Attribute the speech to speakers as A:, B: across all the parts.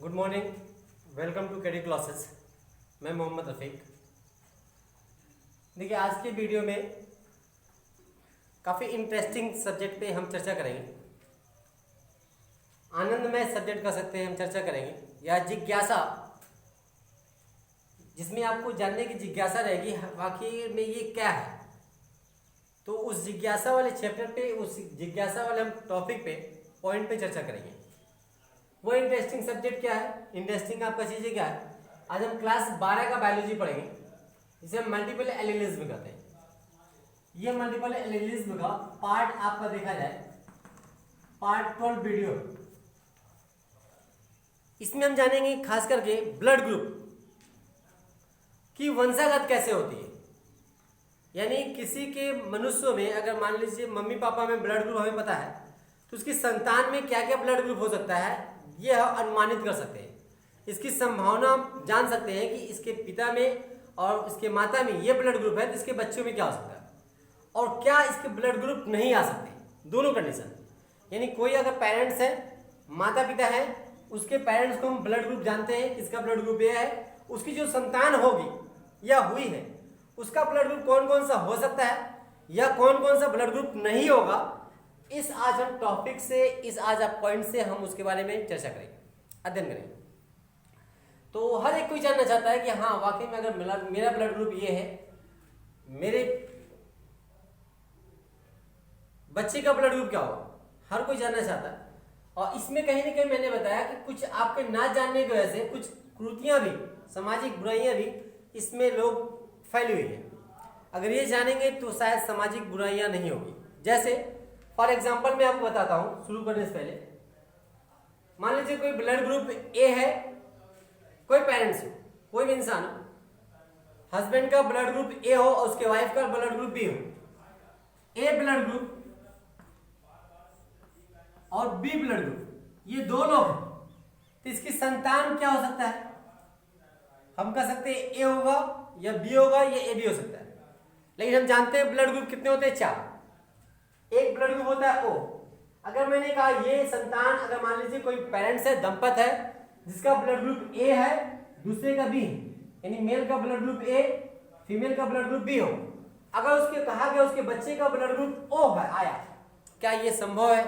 A: Good morning, welcome to KD classes. मैं मोहम्मद रफ़ीक। देखिए, आज के वीडियो में काफ़ी इंटरेस्टिंग सब्जेक्ट पे हम चर्चा करेंगे। आनंदमय सब्जेक्ट कह सकते हैं हम चर्चा करेंगे, या जिज्ञासा, जिसमें आपको जानने की जिज्ञासा रहेगी वाकई में ये क्या है। तो उस जिज्ञासा वाले चैप्टर पे, उस जिज्ञासा वाले हम टॉपिक पे, पॉइंट पे चर्चा करेंगे। वो इंटरेस्टिंग सब्जेक्ट क्या है, इंटरेस्टिंग आपका चीज़ें क्या है। आज हम क्लास 12 का बायोलॉजी पढ़ेंगे, जिसे हम मल्टीपल एलिलिज्म कहते हैं। ये मल्टीपल एलिलिज्म का पार्ट आपका देखा जाए, पार्ट 12 वीडियो। इसमें हम जानेंगे खास करके ब्लड ग्रुप की वंशागत कैसे होती है। यानी किसी के मनुष्यों में अगर मान लीजिए मम्मी पापा में ब्लड ग्रुप हमें पता है, तो उसकी संतान में क्या क्या ब्लड ग्रुप हो सकता है, ये हम अनुमानित कर सकते हैं। इसकी संभावना जान सकते हैं कि इसके पिता में और इसके माता में ये ब्लड ग्रुप है, तो इसके बच्चों में क्या हो सकता है, और क्या इसके ब्लड ग्रुप नहीं आ सकते। दोनों कंडीशन, यानी कोई अगर पेरेंट्स है, माता पिता है, उसके पेरेंट्स को हम ब्लड ग्रुप जानते हैं, किसका ब्लड ग्रुप ये है, उसकी जो संतान होगी या हुई है, उसका ब्लड ग्रुप कौन कौन सा हो सकता है या कौन कौन सा ब्लड ग्रुप नहीं होगा। इस आज हम टॉपिक से, इस आज आप पॉइंट से हम उसके बारे में चर्चा करेंगे, अध्ययन करेंगे। तो हर एक कोई जानना चाहता है कि हाँ वाकई में अगर मेरा ब्लड ग्रुप ये है, मेरे बच्चे का ब्लड ग्रुप क्या होगा, हर कोई जानना चाहता है। और इसमें कहीं ना कहीं मैंने बताया कि कुछ आपके ना जानने की वजह से कुछ कुरीतियां भी, सामाजिक बुराइयां भी इसमें लोग फैली हुई है। अगर ये जानेंगे तो शायद सामाजिक बुराइयां नहीं होगी। जैसे फॉर एग्जाम्पल मैं आपको बताता हूं, शुरू करने से पहले मान लीजिए कोई ब्लड ग्रुप ए है, कोई पेरेंट्स हो, कोई भी इंसान हो, हस्बैंड का ब्लड ग्रुप ए हो और उसके वाइफ का ब्लड ग्रुप बी हो। ए ब्लड ग्रुप और बी ब्लड ग्रुप, ये दो लोग हैं, तो इसकी संतान क्या हो सकता है, हम कह सकते हैं ए होगा या बी होगा या ए बी हो सकता है। लेकिन हम जानते हैं ब्लड ग्रुप कितने होते हैं, 4। एक ब्लड ग्रुप होता है ओ। अगर मैंने कहा ये संतान, अगर मान लीजिए कोई पेरेंट्स है, दंपत है, जिसका ब्लड ग्रुप ए है, दूसरे का बी है, यानी मेल का ब्लड ग्रुप ए, फीमेल का ब्लड ग्रुप बी हो, अगर उसके कहा गया उसके बच्चे का ब्लड ग्रुप ओ है आया, क्या ये संभव है।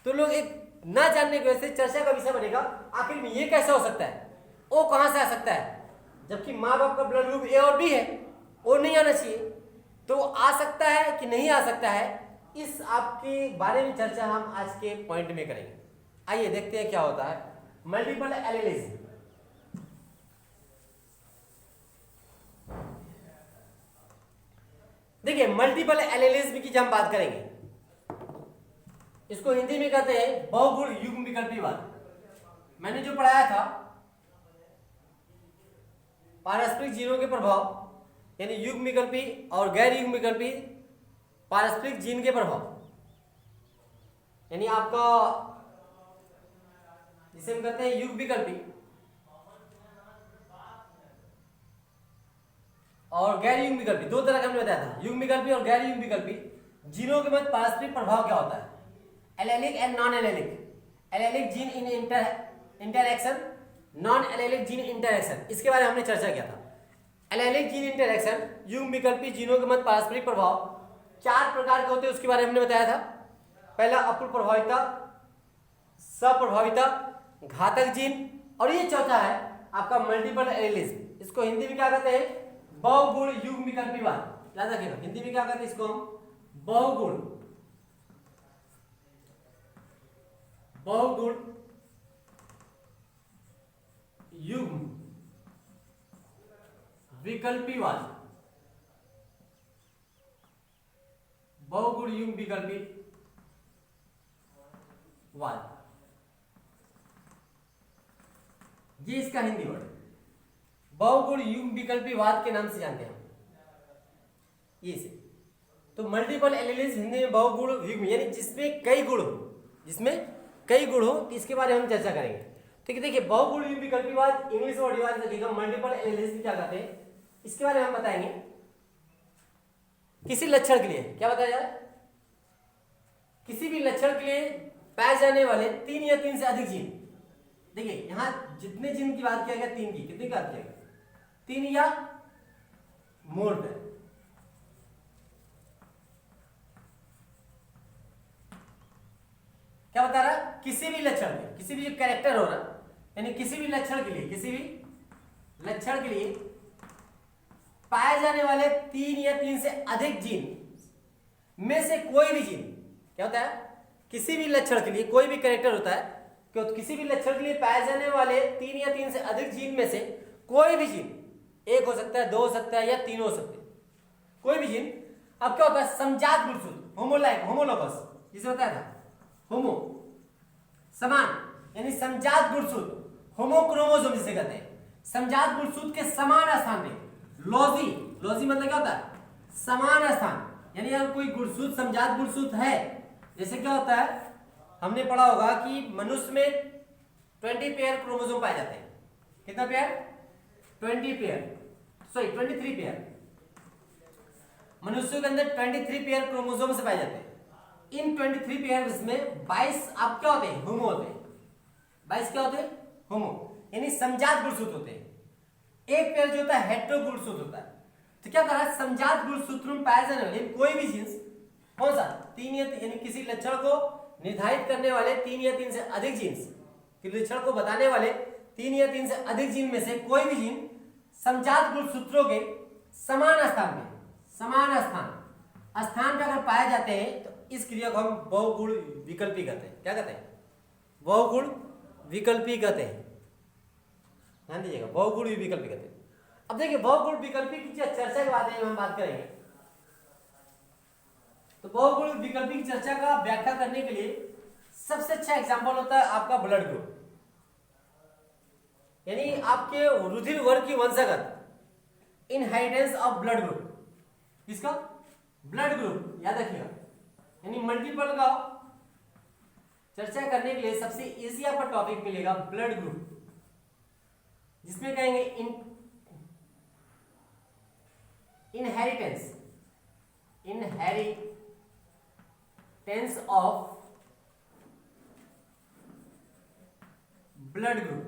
A: तो लोग एक ना जानने की वजह से चर्चा का विषय बनेगा, आखिर में ये कैसे हो सकता है, ओ कहां से आ सकता है, जबकि माँ बाप का ब्लड ग्रुप ए और बी है, ओ नहीं आना चाहिए। तो आ सकता है कि नहीं आ सकता है, इस आपके बारे में चर्चा हम आज के पॉइंट में करेंगे। आइए देखते हैं क्या होता है मल्टीपल एलिलिज्म। देखिए, मल्टीपल एलिलिज्म की जब हम बात करेंगे, इसको हिंदी में कहते हैं बहुगुण युग्म विकल्पीवाद। मैंने जो पढ़ाया था पारस्परिक जीनों के प्रभाव, यानी युग्म विकल्पी और गैर युग्म विकल्पी पारस्परिक जीन के प्रभाव, यानी आपका जिसे हम कहते हैं युग्म विकल्पी और गैर युग्म विकल्पी, दो तरह का हमने बताया था, युग्म विकल्पी और गैर युग्म विकल्पी जीनों के मध्य पारस्परिक प्रभाव क्या होता है, allylic and non allylic, allylic gene in interaction, non allylic gene interaction, इसके बारे में हमने चर्चा किया था। एलेलिक जीन इंटरएक्शन, युग्म विकल्पी जीनों के मध्य पारस्परिक प्रभाव 4 प्रकार के होते हैं, उसके बारे में हमने बताया था। पहला अपूर्ण प्रभाविता, सप्रभाविता, घातक जीन, और ये चौथा है आपका मल्टीपल एलिलिज्म। इसको हिंदी में क्या कहते हैं, बहुगुण युग्म विकल्पीवाद। याद रखिएगा, हिंदी में क्या कहते हैं इसको हम, बहुगुण युग्म विकल्पीवाद, बहुगुण युग्म विकल्पी वाद, ये इसका हिंदी वर्ड, बहुगुण युग्म विकल्पी वाद के नाम से जानते हैं ये से। तो मल्टीपल एलिलिज्म हिंदी में बहुगुण युग्म, यानी जिसमें कई गुण हो, जिसमें कई गुण हो, तो इसके बारे में हम चर्चा करेंगे। ठीक है, देखिए बहुगुण युग्म विकल्पी वाद, इंग्लिश वर्ड याद रखिएगा, मल्टीपल एलिलिज्म क्या कहते हैं, इसके बारे में हम बताएंगे। किसी लक्षण के लिए क्या बताया जा रहा है, किसी भी लक्षण के लिए पाए जाने वाले 3 या 3 से अधिक जीन, देखिए यहां जितने जीन की बात किया गया 3 की, कितनी की बात किया गया 3 या मोर देन। क्या बता रहा किसी भी लक्षण में, किसी भी जो कैरेक्टर हो रहा यानी किसी भी लक्षण के लिए, किसी भी लक्षण के लिए पाए जाने वाले 3 या 3 से अधिक जीन में से कोई भी जीन, क्या होता है किसी भी लक्षण के लिए कोई भी कैरेक्टर होता है कि किसी भी लक्षण के लिए पाए जाने वाले 3 या 3 से अधिक जीन में से कोई भी जीन, एक हो सकता है, 2 हो सकता है या 3 हो सकते हैं, कोई भी जीन। अब क्या होता है समजात गुणसूत्र, होमोलोगस जिसे बताया था, होमो समान, यानी समजात गुणसूत्र, होमोक्रोमोसोम जिसे कहते हैं, समजात गुणसूत्र के समान स्थान में लॉजी मतलब क्या होता है समान स्थान, यानी अगर कोई गुणसूत्र समजात गुणसूत्र है, जैसे क्या होता है हमने पढ़ा होगा कि मनुष्य में 20 पेयर क्रोमोसोम पाए जाते हैं। कितना पेयर 23 पेयर मनुष्यों के अंदर 23 पेयर क्रोमोसोम से पाए जाते हैं। इन 23 पेयर में 22 आप क्या होते हैं होमो होते हैं, 22 क्या होते हैं होमो, यानी समजात गुणसूत्र होते हैं। एक पेयर जो होता है हेटेरो गुणसूत्र होता है। तो क्या करा समजात गुणसूत्र में पाए जाने वाले कोई भी जीन्स कौन सा 3 या यानी किसी लक्षण को निर्धारित करने वाले 3 या 3 से अधिक जीन्स के लक्षण को बताने वाले 3 या 3 से अधिक जीन में से कोई भी जीन समजात गुणसूत्रों के समान स्थान में, समान स्थान पर अगर पाए जाते हैं तो इस क्रिया को हम बहुगुण विकल्पी कहते हैं। क्या कहते हैं बहुगुण विकल्पी कहते हैं, ध्यान दीजिएगा बहुगुण विकल्पी कहते हैं। अब देखिए बहुगुण विकल्पी की चर्चा के बारे में हम बात करेंगे। तो बहुगुण विकल्पी की चर्चा का व्याख्या करने के लिए सबसे अच्छा एग्जांपल होता है आपका ब्लड ग्रुप, यानी आपके रुधिर वर्ग की वंशागत इनहेरिटेंस ऑफ ब्लड ग्रुप, किसका ब्लड ग्रुप, याद रखिएगा। यानी मल्टीपल का चर्चा करने के लिए सबसे इजी आपका टॉपिक मिलेगा ब्लड ग्रुप, जिसमें कहेंगे inheritance of blood group.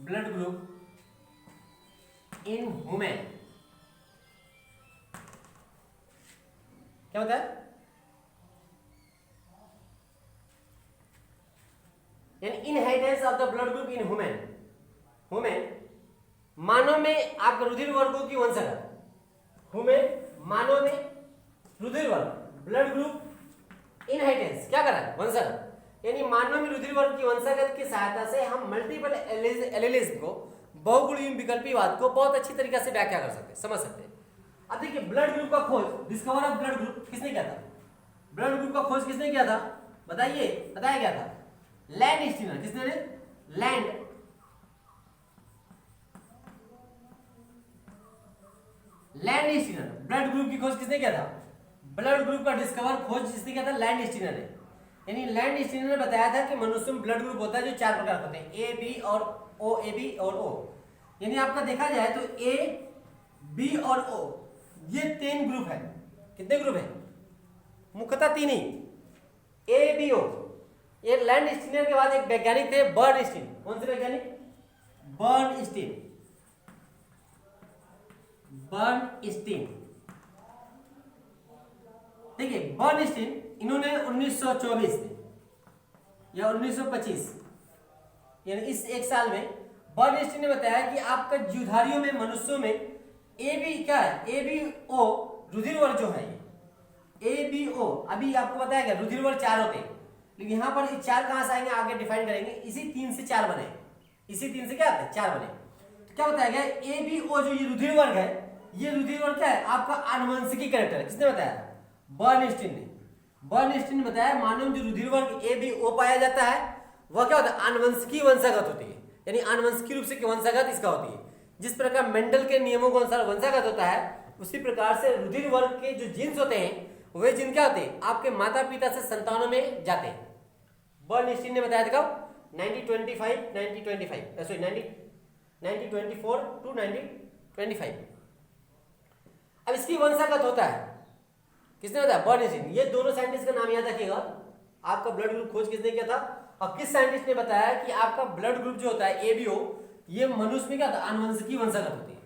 A: Blood group in human, क्या होता है यानी inheritance of the blood group in human मानव में आपके रुधिर वर्गों की वंशागत, ह्यूमन मानव में रुधिर वर्ग ब्लड ग्रुप इनहेरिटेंस क्या कर रहा है वंशागत, यानी मानव में रुधिर वर्ग की वंशागत की सहायता से हम मल्टीपल एलिलिज्म को बहुगुण विकल्पीवाद को बहुत अच्छी तरीके से व्याख्या कर सकते हैं, समझ सकते हैं। अब देखिए ब्लड ग्रुप का खोज, डिस्कवर ऑफ ब्लड ग्रुप किसने किया था, ब्लड ग्रुप का खोज किसने किया था बताइए, बताया गया था लैंड स्टीनर। किसने ने लैंड स्टीनर। ब्लड ग्रुप की खोज किसने किया था, ब्लड ग्रुप का डिस्कवर खोज जिसने किया था लैंड स्टीनर ने। यानी लैंड स्टीनर ने बताया था कि मनुष्य में ब्लड ग्रुप होता है जो 4 प्रकार के होते हैं, ए बी और ओ, ए बी और ओ। यानी आपका देखा जाए तो ए बी और ओ ये 3 ग्रुप है। कितने ग्रुप है मुख्यतः 3 ही, ए बी ओ। ये लैंड स्टीनर के बाद एक वैज्ञानिक थे बर्नस्टीन। कौन से वैज्ञानिक, बर्नस्टीन। देखिए बर्नस्टीन इन्होंने 1924 में या 1925 यानी इस एक साल में बर्नस्टीन ने बताया कि आपका जीवधारियों में मनुष्यों में ए बी क्या है, ए बी ओ रुधिर वर्ग जो है ए बी ओ। अभी आपको बताया गया रुधिर वर्ग 4 होते हैं, लेकिन यहाँ पर 4 कहां से आएंगे आगे डिफाइन करेंगे। इसी 3 से 4 बने, इसी 3 से क्या आते हैं 4 बने। तो क्या बताया गया ए बी ओ जो ये रुधिर वर्ग है, ये रुधिर वर्ग क्या है आपका आनुवंशिकी कैरेक्टर है। किसने बताया, बर्नस्टीन ने। बर्नस्टीन ने बताया मानव में जो रुधिर वर्ग ए बी ओ पाया जाता है वह क्या होता है आनुवंशिकी वंशागत होती है, यानी आनुवंशिकी रूप से वंशागत इसका होती है। जिस प्रकार मेंडल के नियमों के अनुसार वंशागत होता है उसी प्रकार से रुधिर वर्ग के जो जीन्स होते हैं वे जीन क्या होते हैं आपके माता पिता से संतानों में जाते हैं। बर्नस्टीन ने बताया था कब 1924 टू 1925। अब इसकी वंशागत होता है किसने बताया? Bernstein. ये दोनों साइंटिस्ट का नाम याद रखिएगा। आपका ब्लड ग्रुप खोज किसने किया था और किस साइंटिस्ट ने बताया कि आपका ब्लड ग्रुप जो होता है एबीओ, ये मनुष्य में क्या होता है? आनुवंशिकी वंशागत होती है।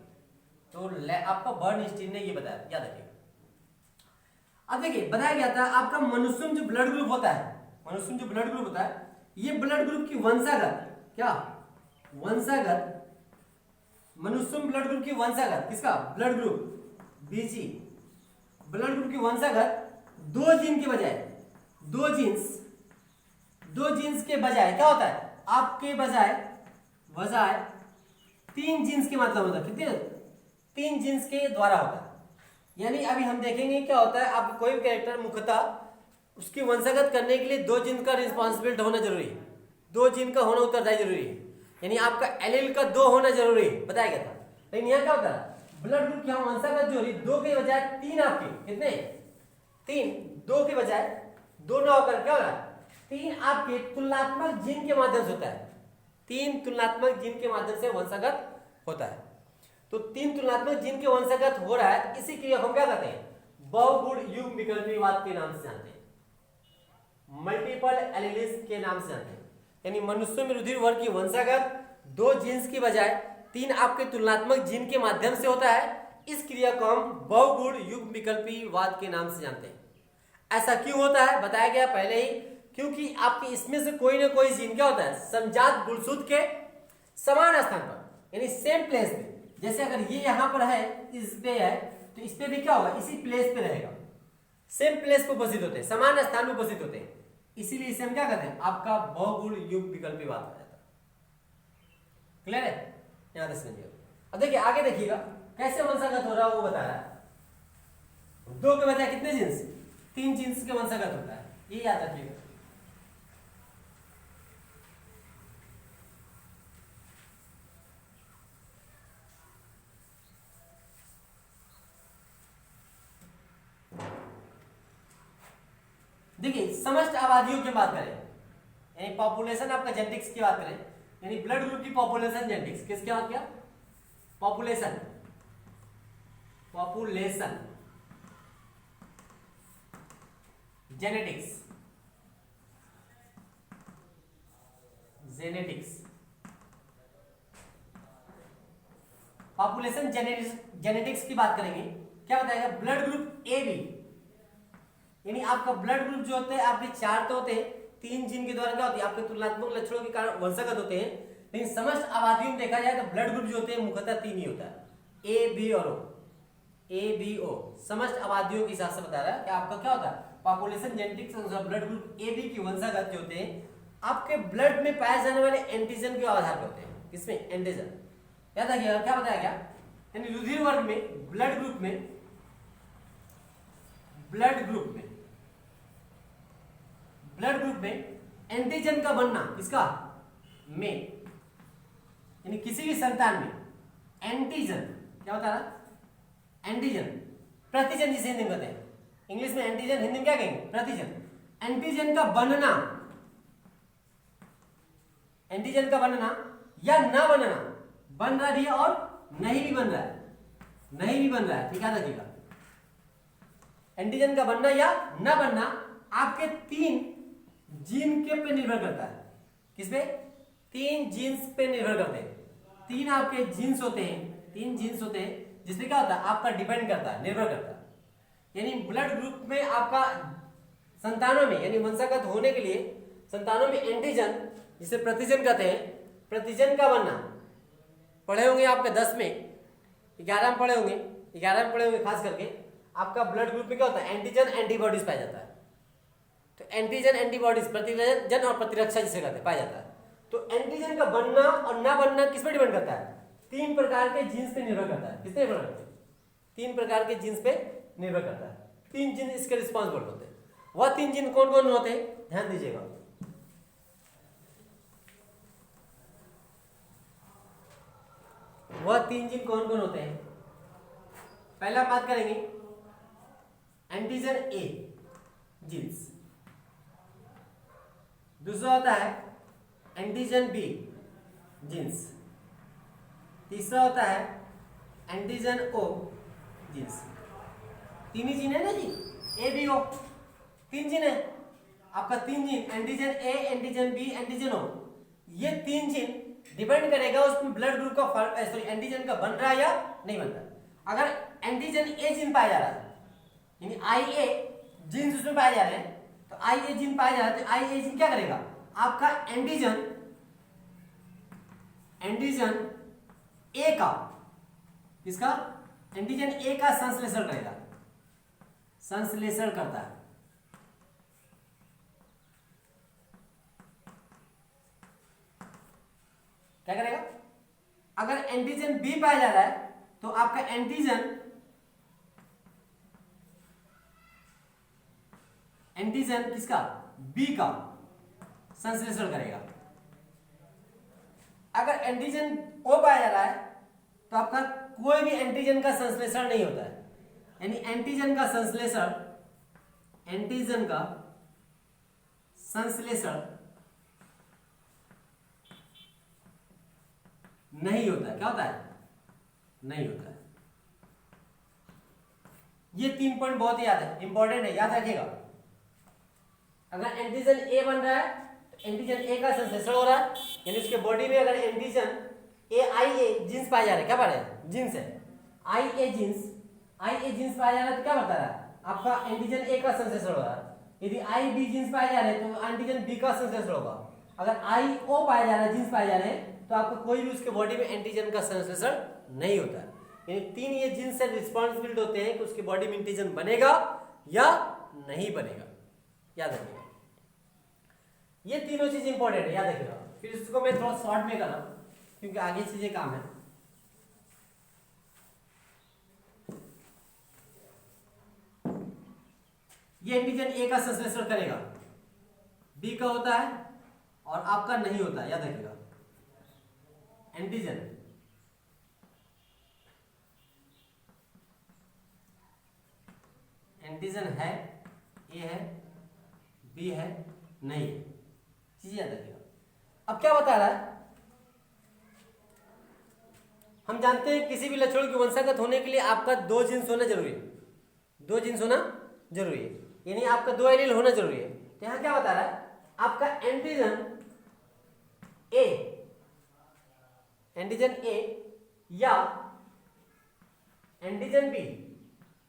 A: तो आपका बर्न स्टीन ने ये बताया, याद रखिएगा। अब देखिए बताया गया था आपका मनुष्य में जो ब्लड ग्रुप होता है, मनुष्य में जो ब्लड ग्रुप होता है, ये ब्लड ग्रुप की वंशागत, क्या वंशागत, मनुष्य में ब्लड ग्रुप की वंशागत, किसका? ब्लड ग्रुप बीजी, ब्लड ग्रुप की वंशागत दो जीन के बजाय, दो जीन्स के बजाय क्या होता है? आपके बजाय तीन जीन्स के मतलब होता है। कितने? तीन जीन्स के द्वारा होता है। यानी अभी हम देखेंगे क्या होता है, आप कोई भी कैरेक्टर मुख्यतः उसकी वंशागत करने के लिए दो जीन का रिस्पॉन्सिबिलिटी होना जरूरी है, दो जीन का होना उत्तरदायी जरूरी है। यानी आपका एलील का दो होना जरूरी है, बताया गया था। लेकिन यहाँ क्या होता है? ब्लड ग्रुप की वंशागत जो रही दो के बजाय तीन, आपके कितने? तीन, दो के बजाय दो ना होकर क्या हो रहा है? तीन आपके तुलनात्मक जीन के माध्यम से होता है। तीन तुलनात्मक जीन के माध्यम से वंशागत होता है। तो तीन तुलनात्मक जीन के वंशागत हो रहा है, इसी क्रिया को हम क्या कहते हैं? बहुगुण युग्म विकल्पीवाद के नाम से जानते हैं, मल्टीपल एलीलिस के नाम से जानते हैं। यानी मनुष्य में रुधिर वर्ग की वंशागत दो जीन्स की बजाय तीन आपके तुलनात्मक जीन के माध्यम से होता है। इस क्रिया को हम बहुगुण युग्म विकल्पीवाद के नाम से जानते हैं। ऐसा क्यों होता है? बताया गया पहले ही, क्योंकि आपके इसमें से कोई ना कोई जीन क्या होता है? समजात गुणसूत्र के समान स्थान पर, यानी सेम प्लेस पे। जैसे अगर ये यहां पर है, इस पे है, तो इस पे भी क्या होगा? इसी प्लेस पे रहेगा। सेम प्लेस पे उपस्थित होते हैं, समान स्थान पे उपस्थित होते हैं, इसीलिए इसे हम क्या कहते हैं? आपका बहुगुण युग्म विकल्पीवाद कहा जाता है। क्लियर है? यहां तक समझिए। अब देखिए आगे देखिएगा कैसे वंशागत हो रहा है, वो बता रहा है। दो के बजाय कितने जीन्स? तीन जीन्स के वंशागत होता है, ये याद रखिएगा। देखिए समस्त आबादियों की बात करें, यानी पॉपुलेशन आपका जेनेटिक्स की बात करें, यानी ब्लड ग्रुप की पॉपुलेशन जेनेटिक्स, किसके बात किया? Population, population genetics, genetics, population genetics की बात करेंगे। क्या बताएगा? ब्लड ग्रुप ए बी, यानी आपका ब्लड ग्रुप जो होते हैं आपके चार तो होते हैं, तीन जीन के द्वारा क्या होती है? आपके तुलनात्मक लक्षणों के कारण वंशागत होते हैं। लेकिन समस्त आबादियों में देखा जाए तो ब्लड ग्रुप जो होते हैं मुख्यतः तीन ही होता है, ए बी और ओ, ए बी ओ। समस्त आबादियों के हिसाब से बता रहा है कि आपका क्या होता है? पॉपुलेशन जेनेटिक्स के अनुसार ब्लड ग्रुप ए बी की वंशागत जो होते हैं आपके ब्लड में पाए जाने वाले एंटीजन के आधार पर होते हैं। किसमें? एंटीजन। याद रखिएगा क्या बताया गया? यानी रुधिर वर्ग में, ब्लड ग्रुप में, ब्लड ग्रुप में एंटीजन का बनना, किसका? में, यानी किसी भी संतान में एंटीजन, क्या होता है? एंटीजन, प्रतिजन जिसे हिंदी में कहते हैं, इंग्लिश में एंटीजन, हिंदी में क्या कहेंगे? प्रतिजन। एंटीजन का बनना, एंटीजन का बनना या ना बनना, बन रहा भी है और नहीं भी बन रहा है, नहीं भी बन रहा है, ठीक है रखिएगा। एंटीजन का बनना या ना बनना आपके तीन जीन के पे निर्भर करता है। किस पे? तीन जीन्स पे निर्भर करते हैं। तीन आपके जीन्स होते हैं, तीन जीन्स होते हैं जिसमें क्या होता है? आपका डिपेंड करता है, निर्भर करता है। यानी ब्लड ग्रुप में आपका संतानों में, यानी वंशागत होने के लिए संतानों में एंटीजन जिसे प्रतिजन कहते हैं, प्रतिजन का बनना पढ़े होंगे आपके 10 में, 11 में पढ़े होंगे, 11 में पढ़े होंगे खास करके। आपका ब्लड ग्रुप में क्या होता है? एंटीजन एंटीबॉडीज पाया जाता है। तो एंटीजन एंटीबॉडीज, प्रतिजन और प्रतिरक्षा जिसे कहते हैं, पाया जाता है। तो एंटीजन का बनना और ना बनना किस पे डिपेंड करता है? तीन प्रकार के जीन्स पे निर्भर करता है। किस पे निर्भर करता है? तीन प्रकार के जीन्स पे निर्भर करता है। तीन जीन इसके रिस्पॉन्सिबल होते हैं। वह तीन जीन कौन कौन होते हैं? ध्यान दीजिएगा। वह तीन जीन कौन कौन होते हैं? पहला बात करेंगे एंटीजन ए जीन्स, दूसरा होता है एंटीजन बी जीन्स, तीसरा होता है एंटीजन ओ जीन्स। तीन ही जीन है ना जी, ए बी ओ, 3 जीन है आपका, 3 gene, antigen A, antigen B, antigen O, ये 3 जीन डिपेंड करेगा उसमें ब्लड ग्रुप का सॉरी एंटीजन का बन रहा है या नहीं बन रहा। अगर एंटीजन ए जीन पाया जा रहा है यानी आई ए जीन उसमें पाए जा रहे हैं, तो आई ए जीन पाया जा रहा है, तो आई ए जीन क्या करेगा, आपका एंटीजन ए का, इसका एंटीजन ए का संश्लेषण करेगा, संश्लेषण करता है। क्या करेगा, अगर एंटीजन बी पाया जा रहा है तो आपका एंटीजन किसका, बी का संश्लेषण करेगा। अगर एंटीजन ओ पाया जा रहा है तो आपका कोई भी एंटीजन का संश्लेषण नहीं होता है, यानी एंटीजन का संश्लेषण नहीं होता है। क्या होता है, नहीं होता है। ये 3 पॉइंट बहुत याद है, इंपॉर्टेंट है, याद रखिएगा। अगर एंटीजन ए बन रहा है तो एंटीजन ए का संश्लेषण हो रहा है, यानी उसके बॉडी में अगर एंटीजन ए आई ए जीन्स पाए जा रहे हैं, क्या पा रहे हैं, जीन्स है, आई ए जीन्स पाया जा रहा है, तो क्या बता रहा है, आपका एंटीजन ए का संश्लेषण हो रहा है। यदि आई बी जीन्स पाए जा रहे हैं तो एंटीजन बी का संश्लेषण होगा। अगर आई ओ पाया जा रहा है, जीन्स पाए जा रहे हैं, तो आपको कोई भी उसके बॉडी में एंटीजन का संश्लेषण नहीं होता है। यानी 3 ये जीन से रिस्पॉन्सिबिलिटी होते हैं कि उसके बॉडी में एंटीजन बनेगा या नहीं बनेगा, याद रखिएगा। ये तीनों चीज इंपॉर्टेंट है, याद रखिएगा। फिर इसको मैं थोड़ा शॉर्ट में कर रहा हूं क्योंकि आगे चीजें काम है। ये एंटीजन ए का संश्लेषण करेगा, बी का होता है और आपका नहीं होता है, याद रखिएगा। एंटीजन है, ए है, बी है, नहीं है, चीजें याद रखिएगा। अब क्या बता रहा है, हम जानते हैं किसी भी लक्षण की वंशागत होने के लिए आपका 2 जीन्स होना जरूरी है, 2 जीन्स होना जरूरी है, यानी आपका 2 एलील होना जरूरी है। तो यहां क्या बता रहा है, आपका एंटीजन ए या एंटीजन बी,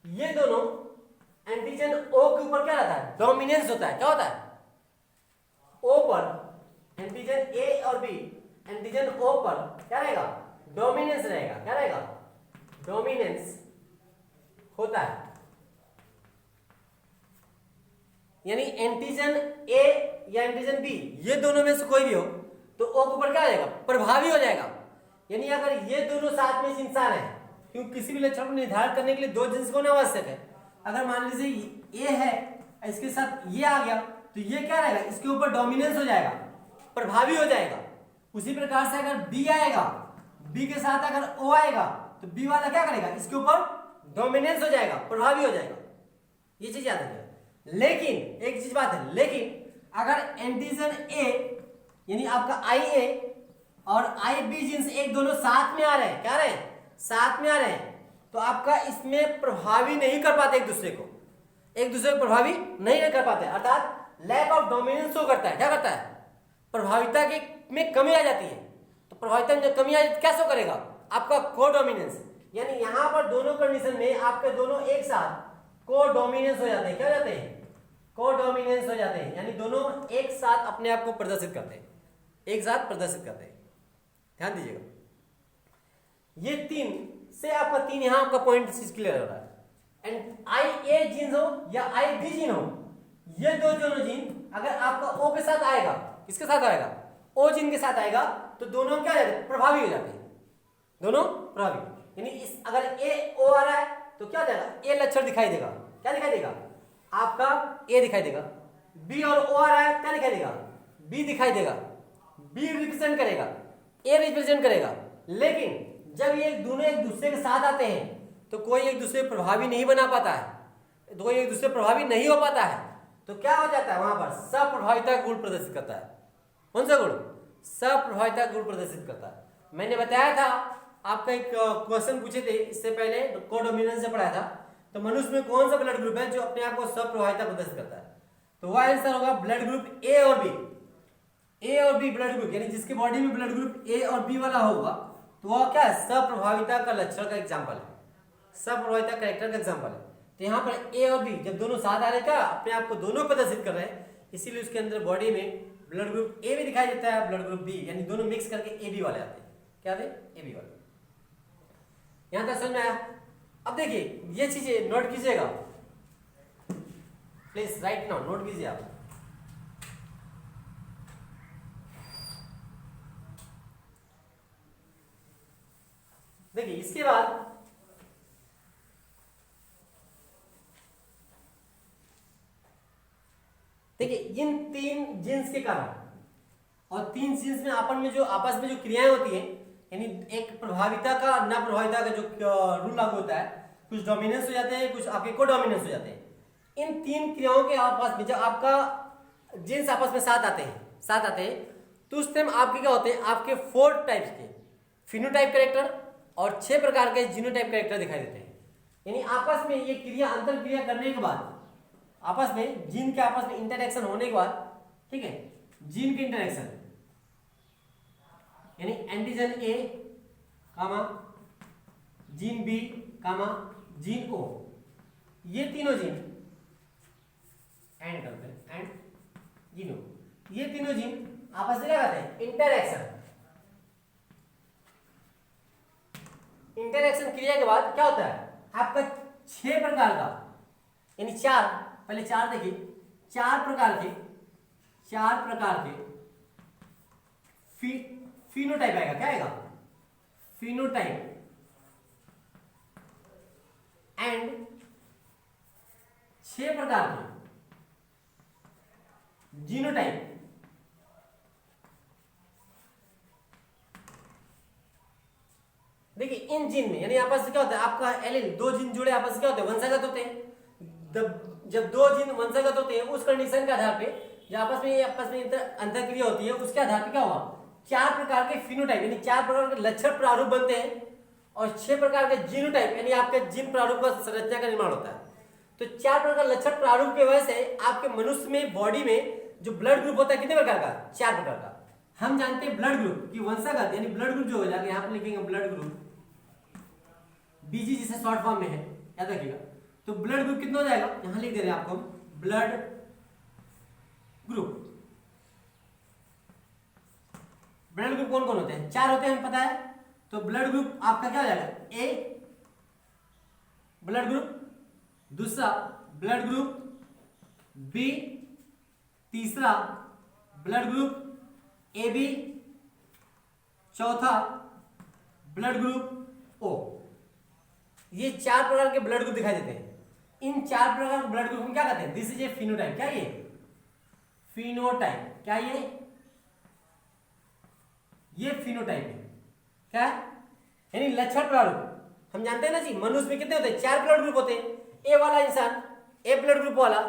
A: ये दोनों एंटीजन ओ के ऊपर क्या रहता है, डोमिनेंस होता है। क्या होता है, ओ पर एंटीजन ए और बी, एंटीजन ओ पर क्या रहेगा, डोमिनेंस रहेगा। क्या रहेगा, डोमिनेंस होता है। यानी एंटीजन ए या एंटीजन बी, ये दोनों में से कोई भी हो तो ओ के ऊपर क्या आ जाएगा, प्रभावी हो जाएगा। यानी अगर ये दोनों साथ में इंसान है, क्योंकि किसी भी लक्षण को निर्धारित करने के लिए 2 जीन्स होना आवश्यक है। अगर मान लीजिए ए है, इसके साथ ये आ गया, तो ये क्या रहेगा, इसके ऊपर डोमिनेंस हो जाएगा, प्रभावी हो जाएगा। उसी प्रकार से अगर बी आएगा, बी के साथ अगर ओ आएगा, तो बी वाला क्या करेगा, इसके ऊपर डोमिनेंस हो जाएगा, प्रभावी हो जाएगा। ये चीज याद रखिएगा। लेकिन एक चीज बात है, लेकिन अगर एंटीजन ए यानी आपका आई ए और आई बी जीन्स एक दोनों साथ में आ रहे हैं, क्या रहे हैं, साथ में आ रहे हैं, तो आपका इसमें प्रभावी नहीं कर पाते, एक दूसरे को प्रभावी नहीं कर पाते, अर्थात लैक ऑफ डोमिनेंस शो करता है। क्या करता है, प्रभाविता के में कमी आ जाती है। तो प्रभाविता में जब कमी आ जाती, क्या शो करेगा, आपका को डोमिनेंस। यानी यहां पर दोनों कंडीशन में आपके दोनों एक साथ को डोमिनेंस हो जाते हैं। क्या हो जाते हैं, को डोमिनेंस हो जाते हैं, यानी दोनों एक साथ अपने आप को प्रदर्शित करते हैं, एक साथ प्रदर्शित करते हैं। ध्यान दीजिएगा, ये 3 से आपका 3 यहां आपका पॉइंट क्लियर हो रहा है। एंड आई ए जीन हो या आई बी जीन हो, ये दोनों जीन अगर आपका ओ के साथ आएगा, किसके साथ आएगा, ओ जीन के साथ आएगा, तो दोनों क्या जाते हैं, प्रभावी हो जाते हैं, दोनों प्रभावी। यानी इस अगर ए ओ आ रहा है तो क्या हो जाएगा, ए लक्षण दिखाई देगा। क्या दिखाई देगा, आपका ए दिखाई देगा। बी और ओ आ रहा है, क्या दिखाई देगा, बी दिखाई देगा। बी रिप्रेजेंट करेगा, ए रिप्रेजेंट करेगा। लेकिन जब ये दोनों एक दूसरे के साथ आते हैं तो कोई एक दूसरे प्रभावी नहीं बना पाता है, तो कोई एक दूसरे प्रभावी नहीं हो पाता है। तो क्या हो जाता है, वहां पर सप्रभाविता गुण प्रदर्शित करता है। कौन सा गुण, सप्रभाविता गुण प्रदर्शित करता है। मैंने बताया था, आपका एक क्वेश्चन पूछे थे इससे पहले, कोडोमिनेंस से पढ़ाया था तो मनुष्य में कौन सा ब्लड ग्रुप है जो अपने आप को स्वप्रभाविता प्रदर्शित करता है? तो वह आंसर होगा ब्लड ग्रुप ए और बी। ए और बी ब्लड ग्रुप, यानी जिसके बॉडी में ब्लड ग्रुप ए और बी वाला होगा तो वह क्या है, स्वप्रभाविता का लक्षण का एग्जाम्पल है, स्वप्रभाविता कैरेक्टर का एग्जाम्पल है। तो यहाँ पर ए और बी जब दोनों साथ आ रहे क्या, अपने आप को दोनों प्रदर्शित कर रहे हैं, इसीलिए उसके अंदर बॉडी में ब्लड ग्रुप ए भी दिखाई देता है, ब्लड ग्रुप बी, यानी दोनों मिक्स करके ए बी वाले आते हैं। क्या आते हैं? ए बी वाले। यहां तक समझ में आया? अब देखिए ये चीजें नोट कीजिएगा, प्लीज राइट नाउ, नोट कीजिए आप। देखिए इसके बाद देखिए इन तीन जीन्स के कारण और तीन जीन्स में आपस में जो क्रियाएं होती हैं, यानी एक प्रभाविता का ना प्रभाविता का जो रूल लागू होता है, कुछ डोमिनेंस हो जाते हैं, कुछ आपके को डोमिनेंस हो जाते हैं। इन तीन क्रियाओं के आपस में जब आपका जीन्स आपस में साथ आते हैं तो उस टाइम आपके क्या होते हैं, आपके 4 टाइप्स के फिनोटाइप कैरेक्टर और 6 प्रकार के जीनोटाइप कैरेक्टर दिखाई देते हैं। यानी आपस में ये क्रिया अंतर क्रिया करने के बाद आपस में जीन के आपस में इंटरेक्शन होने के बाद, ठीक है, जीन के इंटरेक्शन यानी antigen A comma gene B comma gene O, ये तीनों जीन एंड करते हैं, एंड जीन ओ, ये तीनों जीन आपस में क्या करते हैं, इंटरेक्शन क्रिया के बाद क्या होता है, आपका 6 प्रकार का, यानी 4, पहले 4 देखिए, 4 प्रकार के फिनोटाइप आएगा। क्या आएगा? फिनोटाइप एंड 6 प्रकार के जीनोटाइप। देखिए इन जीन में यानी आपस में क्या होता है, आपका एलील 2 जीन जुड़े आपस में क्या होते हैं, वंशागत होते हैं। जब 2 जीन वंशागत होते हैं उस कंडीशन के आधार पे जब आपस में अंतःक्रिया होती है, उसके आधार पे क्या होगा, 4 प्रकार के फिनोटाइप यानी 4 प्रकार के लक्षण प्रारूप बनते हैं और 6 प्रकार के जीनोटाइप यानी आपके जीन प्रारूप का संरचना का निर्माण होता है। तो 4 प्रकार का लक्षण प्रारूप की वजह से आपके मनुष्य में बॉडी में जो ब्लड ग्रुप होता है कितने प्रकार का, 4 प्रकार का। हम जानते हैं ब्लड ग्रुप की वंशागत यानी ब्लड ग्रुप जो हो जाएगा, यहाँ पे लिखेंगे ब्लड ग्रुप बीजी जिसे शॉर्ट फॉर्म में है, याद रखिएगा। तो ब्लड ग्रुप कितना हो जाएगा, यहां लिख दे रहे हैं आपको ब्लड ग्रुप। ब्लड ग्रुप कौन कौन होते हैं, 4 होते हैं, हमें पता है। तो ब्लड ग्रुप आपका क्या हो जाएगा, ए ब्लड ग्रुप, दूसरा ब्लड ग्रुप बी, तीसरा ब्लड ग्रुप ए बी, चौथा ब्लड ग्रुप ओ। ये 4 प्रकार के ब्लड ग्रुप दिखाई देते हैं। इन 4 प्रकार के ब्लड ग्रुप हम क्या कहते हैं, दिस इज ए फिनोटाइप। क्या ये फिनोटाइप, क्या ये फिनोटाइप है। क्या है, यानी लक्षण प्रारूप। हम जानते हैं ना जी, मनुष्य में कितने होते हैं, 4 ब्लड ग्रुप होते हैं। ए वाला इंसान ए ब्लड ग्रुप वाला,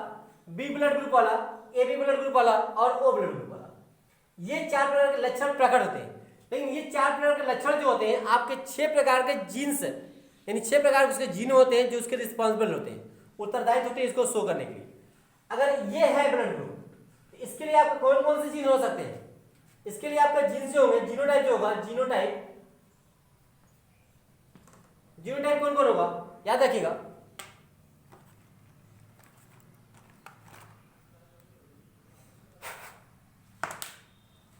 A: बी ब्लड ग्रुप वाला, ए बी ब्लड ग्रुप वाला और ओ ब्लड ग्रुप वाला। ये 4 प्रकार के लक्षण प्रकट होते हैं। लेकिन ये 4 प्रकार के लक्षण जो होते हैं आपके 6 प्रकार के जीन्स यानी 6 प्रकार के उसके जीन होते हैं जो उसके रिस्पॉन्सिबल होते हैं, उत्तरदायित्व होते हैं इसको शो करने के लिए। अगर ये है ब्लड ग्रुप तो इसके लिए आपके कौन कौन से जीन हो सकते हैं, इसके लिए आपका जीन जो होंगे, जीनोटाइप जो होगा, जीनोटाइप कौन कौन होगा, याद रखिएगा।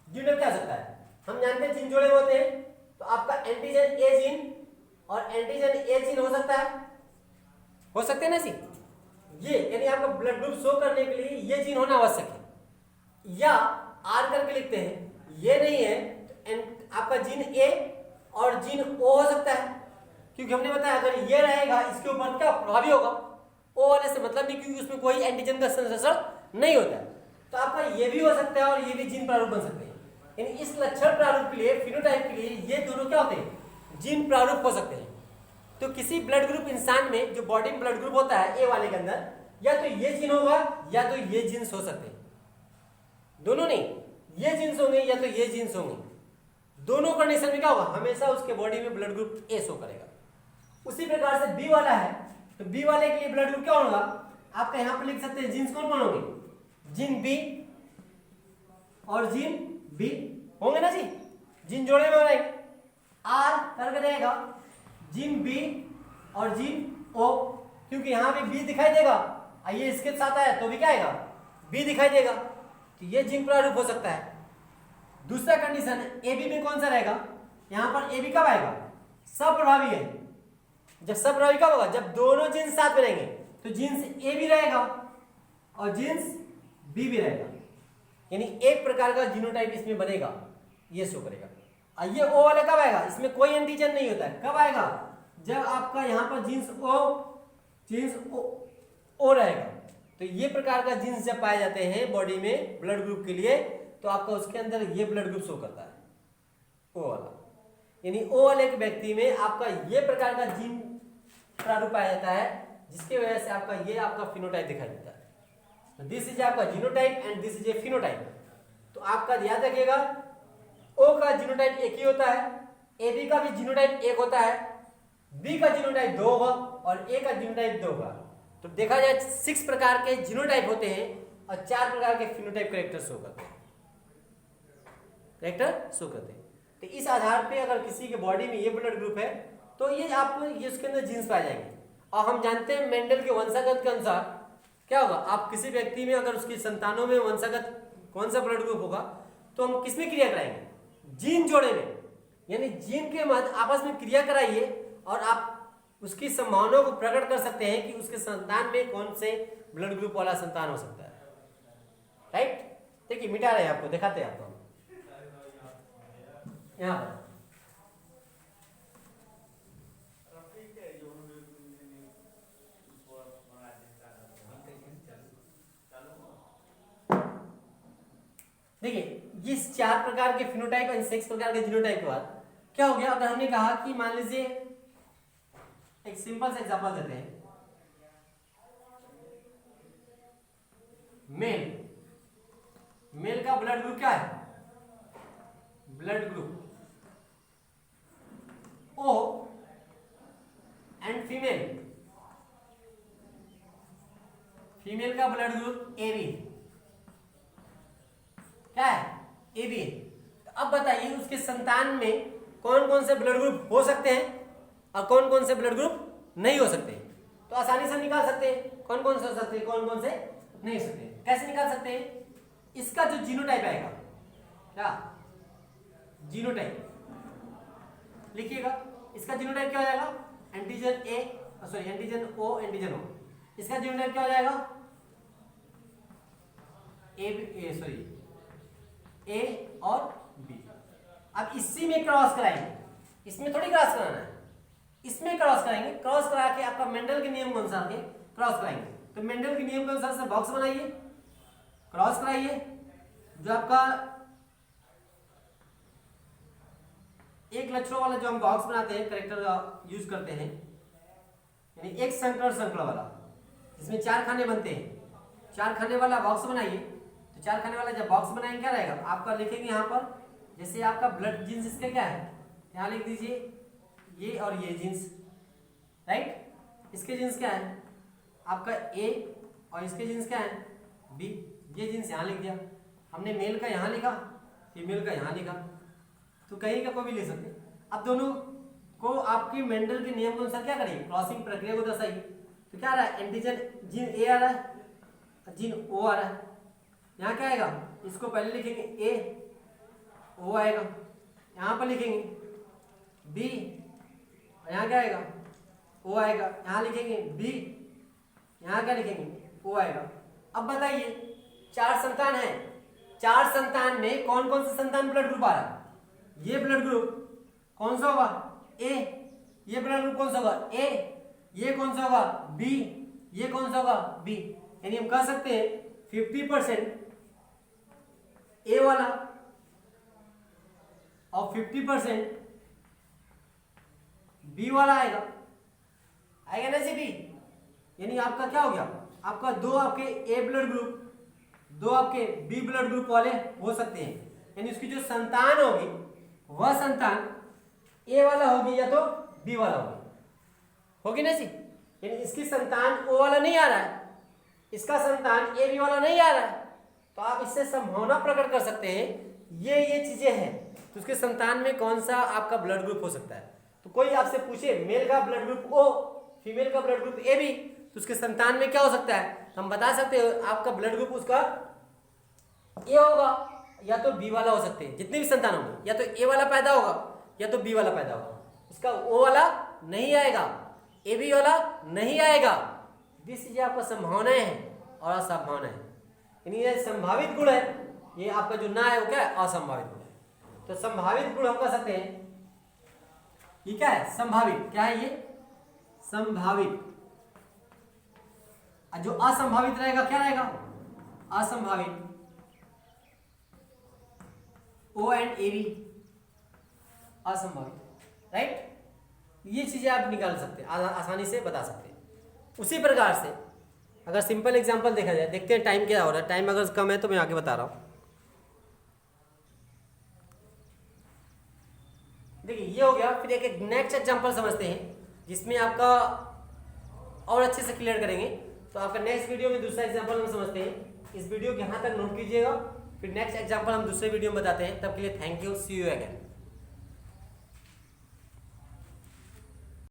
A: जीनोटाइप क्या सकता है, हम जानते हैं जीन जुड़े होते हैं। तो आपका एंटीजन ए जीन और एंटीजन ए जीन हो सकता है, हो सकते हैं ना जी। ये यानी आपका ब्लड ग्रुप शो करने के लिए ये जीन होना आवश्यक है। या आर करके लिखते हैं, ये नहीं है तो आपका जीन ए और जीन ओ हो सकता है, क्योंकि हमने बताया अगर ये रहेगा इसके ऊपर क्या प्रभावी होगा, ओ वाले से मतलब नहीं, क्योंकि उसमें कोई एंटीजन का संश्लेषण नहीं होता है। तो आपका ये भी हो सकता है और ये भी जीन प्रारूप बन सकते हैं। यानी इस लक्षण प्रारूप के लिए, फिनोटाइप के लिए ये दोनों क्या होते हैं, जीन प्रारूप हो सकते हैं। तो किसी ब्लड ग्रुप इंसान में जो बॉडी में ब्लड ग्रुप होता है ए वाले के अंदर, या तो ये जीन होगा या तो ये जीन्स हो सकते हैं, दोनों नहीं, ये जीन्स होंगे या तो ये जीन्स होंगे। दोनों कंडीशन में क्या होगा, हमेशा उसके बॉडी में ब्लड ग्रुप ए शो करेगा। उसी प्रकार से बी वाला है, तो बी वाले के लिए ब्लड ग्रुप क्या होगा, आपका यहां पर लिख सकते हैं जीन्स कौन कौन होंगे, जीन बी और जीन बी होंगे ना जी, जीन जोड़े में हो रहे आर करके रहेगा जीन बी और जीन ओ, क्योंकि यहां भी बी दिखाई देगा, आइए इसके साथ आया तो भी क्या आएगा, बी दिखाई देगा, तो ये जीन प्रारूप हो सकता है। दूसरा कंडीशन ए बी में कौन सा रहेगा, यहां पर ए बी कब आएगा, सप्रभावी है। जब सप्रभावी कब होगा, जब दोनों जीन्स साथ में रहेंगे, तो जीन्स ए भी रहेगा और जीन्स बी भी रहेगा, यानी एक प्रकार का जीनोटाइप इसमें बनेगा, ये शो करेगा। और ये ओ वाला कब आएगा, इसमें कोई एंटीजन नहीं होता है, कब आएगा, जब आपका यहां पर जीन्स ओ रहेगा। तो ये प्रकार का जीन्स जब पाए जाते हैं बॉडी में ब्लड ग्रुप के लिए, तो आपका उसके अंदर ये ब्लड ग्रुप शो करता है ओ वाला, यानी ओ वाले के व्यक्ति में आपका ये प्रकार का जीन प्रारूप पाया जाता है, जिसकी वजह से आपका ये आपका फिनोटाइप दिखाई देता है। दिस इज आपका genotype and this is a phenotype. तो आपका याद रखिएगा ओ का जीनोटाइप एक ही होता है, ए बी का भी जीनोटाइप एक होता है, बी का जीनोटाइप दो होगा और ए का जीनोटाइप दो होगा। तो देखा जाए 6 प्रकार के जीनोटाइप होते हैं और 4 प्रकार के फिनोटाइप कैरेक्टर शो करते हैं, तो इस आधार पे अगर किसी के बॉडी में ये ब्लड ग्रुप है तो ये आपको ये उसके अंदर जीन्स पाए जाएंगे। और हम जानते हैं मेंडल के वंशागत के अनुसार क्या होगा, आप किसी व्यक्ति में अगर उसकी संतानों में वंशागत कौन सा ब्लड ग्रुप होगा, तो हम किसमें क्रिया कराएंगे, जीन जोड़े में, यानी जीन के मध्य आपस में क्रिया कराइए और आप उसकी संभावनाओं को प्रकट कर सकते हैं कि उसके संतान में कौन से ब्लड ग्रुप वाला संतान हो सकता है। राइट, देखिए मिटा रहे हैं आपको, दिखाते हैं आपको यहाँ पर। देखिए इस 4 प्रकार के फिनोटाइप और 6 प्रकार के जीनोटाइप के बाद क्या हो गया, अगर हमने कहा कि मान लीजिए एक सिंपल सा एग्जांपल देते हैं, मेल का ब्लड ग्रुप क्या है, blood group O and female का ब्लड ग्रुप ए बी क्या है, ए बी। तो अब बताइए उसके संतान में कौन कौन से ब्लड ग्रुप हो सकते हैं और कौन कौन से ब्लड ग्रुप नहीं हो सकते। तो आसानी से निकाल सकते हैं कौन कौन से हो सकते हैं, कौन कौन से नहीं हो सकते। कैसे निकाल सकते हैं, इसका जो जीनोटाइप आएगा, क्या जीनोटाइप लिखिएगा, इसका जीनोटाइप क्या हो जाएगा, antigen A sorry antigen O antigen O, इसका जीनोटाइप क्या हो जाएगा, ए और बी। अब इसी में क्रॉस कराएंगे, इसमें थोड़ी क्रॉस कराना है, इसमें क्रॉस कराएंगे, क्रॉस करा के आपका मेंडल के नियम के अनुसार क्रॉस कराएंगे। तो मेंडल के नियम के अनुसार से बॉक्स बनाइए, क्रॉस कराइए, जो आपका एक लक्षणों वाला जो हम बॉक्स बनाते हैं करेक्टर का यूज करते हैं, यानी एक संकर श्रृंखला वाला जिसमें 4 खाने बनते हैं, 4 खाने वाला बॉक्स बनाइए। तो 4 खाने वाला जब बॉक्स बनाएंगे क्या रहेगा, आपका लिखेंगे यहाँ पर, जैसे आपका ब्लड जीन्स इसका क्या है, यहाँ लिख दीजिए ये और ये जीन्स, राइट। इसके जीन्स क्या है आपका ए और इसके जीन्स क्या है बी, ये जीन्स यहाँ लिख दिया हमने, मेल का यहाँ लिखा, फीमेल का यहाँ लिखा, तो कहीं का कोई भी ले सकते। अब दोनों को आपकी मेंडल के नियम के अनुसार क्या करिए, क्रॉसिंग प्रक्रिया को दर्शाइए। तो क्या आ रहा है, एंटीजन जीन ए आ रहा है, जीन ओ आ रहा है, यहाँ क्या आएगा, इसको पहले लिखेंगे ए, ओ आएगा, यहाँ पर लिखेंगे बी, यहाँ क्या आएगा ओ आएगा, यहाँ लिखेंगे बी, यहाँ क्या लिखेंगे ओ आएगा। अब बताइए 4 संतान है, 4 संतान में कौन कौन से संतान ब्लड ग्रुप आ रहा है, ये ब्लड ग्रुप कौन सा होगा ए, ये ब्लड ग्रुप कौन सा होगा ए, ये कौन सा होगा बी, ये कौन सा होगा बी, यानी हम कह सकते हैं 50% ए वाला और 50% बी वाला आएगा, आएगा ना जी बी। यानी आपका क्या हो गया, आपका 2 आपके ए ब्लड ग्रुप, 2 आपके बी ब्लड ग्रुप वाले हो सकते हैं, यानी उसकी जो संतान होगी वह संतान ए वाला होगी या तो बी वाला होगी ना जी। यानी इसकी संतान ओ वाला नहीं आ रहा है, इसका संतान ए बी वाला नहीं आ रहा है, तो आप इससे संभावना प्रकट कर सकते हैं ये चीजें हैं, तो उसके संतान में कौन सा आपका ब्लड ग्रुप हो सकता है। तो कोई आपसे पूछे मेल का ब्लड ग्रुप ओ, फीमेल का ब्लड ग्रुप ए बी, तो उसके संतान में क्या हो सकता है, तो हम बता सकते हैं आपका ब्लड ग्रुप उसका ए होगा या तो बी वाला हो सकते हैं, जितने भी संतान होंगे या तो ए वाला पैदा होगा या तो बी वाला पैदा होगा, उसका ओ वाला नहीं आएगा, ए बी वाला नहीं आएगा। दिस चीजें आपका संभावनाएं हैं और असंभावनाएं हैं, यानी ये संभावित गुण है, ये आपका जो ना है वो क्या है, असंभावित गुण है। तो संभावित गुण हम कह सकते हैं ये क्या है, संभावित, क्या है ये, संभावित। जो असंभावित रहेगा क्या रहेगा, असंभावित, ओ एंड ए बी असंभावित, राइट। ये चीजें आप निकाल सकते हैं, आसानी से बता सकते हैं। उसी प्रकार से अगर सिंपल एग्जांपल देखा जाए, देखते हैं टाइम क्या हो रहा है, टाइम अगर कम है तो मैं आगे बता रहा हूं। देखिए ये हो गया, फिर एक नेक्स्ट एग्जांपल समझते हैं जिसमें आपका और अच्छे से क्लियर करेंगे। तो आपका नेक्स्ट वीडियो में दूसरा एग्जांपल हम समझते हैं, इस वीडियो को यहाँ तक नोट कीजिएगा, फिर नेक्स्ट एग्जांपल हम दूसरे वीडियो में बताते हैं। तब के लिए thank you, see you again.